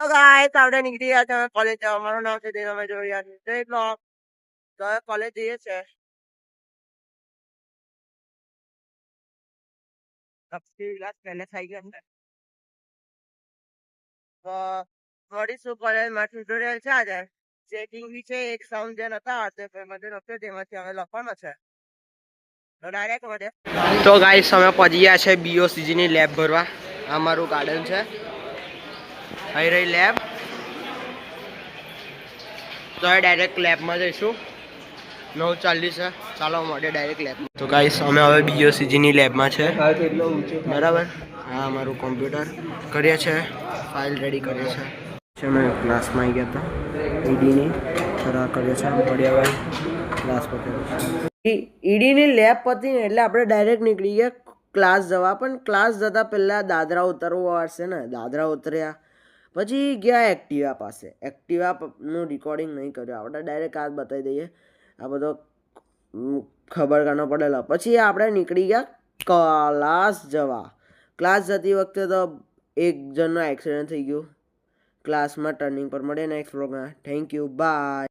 તો ગાઈસ આપણે નીકળી ગયા છે કોલેજ જવા. મારું નામ છે દિન. અમે જોઈ રહ્યા છીએ જય બ્લોગ. તો હવે કોલેજ જઈએ છે. કપસી ગ્લાસ પહેલે થઈ ગયા છે. તો મળીશું કોલેજમાં. ટ્યુટોરિયલ છે આજે. ચેકિંગ બી છે. એક સાઉન્ડ જે નતા આવડતું પેમેન્ટ નતો તેમાંથી હવે લખવાનો છે. તો ડાયરેક્ટ વધે. તો ગાઈસ અમે પહોંચી ગયા છે BOCG ની લેબ ભરવા. આ મારું ગાર્ડન છે. અહીં રહી લેબ. તો હવે ડાયરેક્ટ લેબમાં જઈશું. 9:40 છે. ચાલો મળે ડાયરેક્ટ લેબ. તો ગાઈસ અમે હવે BOCG ની લેબમાં છે. બરાબર. હા મારું કોમ્પ્યુટર કરીએ છે. ફાઇલ રેડી કરીએ છે. અમે ક્લાસમાં આવી ગયા હતા. ઈડીની ખરા કરીએ છે. પડ્યા ક્લાસ પતી ઈડીની લેબ પતી ને એટલે આપણે ડાયરેક્ટ નીકળી ગયા ક્લાસ જવા. પણ ક્લાસ જતા પહેલાં દાદરા ઉતરવું આવશે ને. દાદરા ઉતર્યા પછી ગયા એક્ટિવા પાસે. એક્ટિવાનું રેકોર્ડિંગ નહીં કર્યું. આપણે ડાયરેક્ટ આ બતાવી દઈએ. આ બધો ખબર કરવો પડેલો. પછી આપણે નીકળી ગયા ક્લાસ જવા. ક્લાસ જતી વખતે તો એક જણનો એક્સિડન્ટ થઈ ગયું. ક્લાસમાં ટર્નિંગ પર મળે નેક્સ્ટ વ્લોગમાં. Thank you by.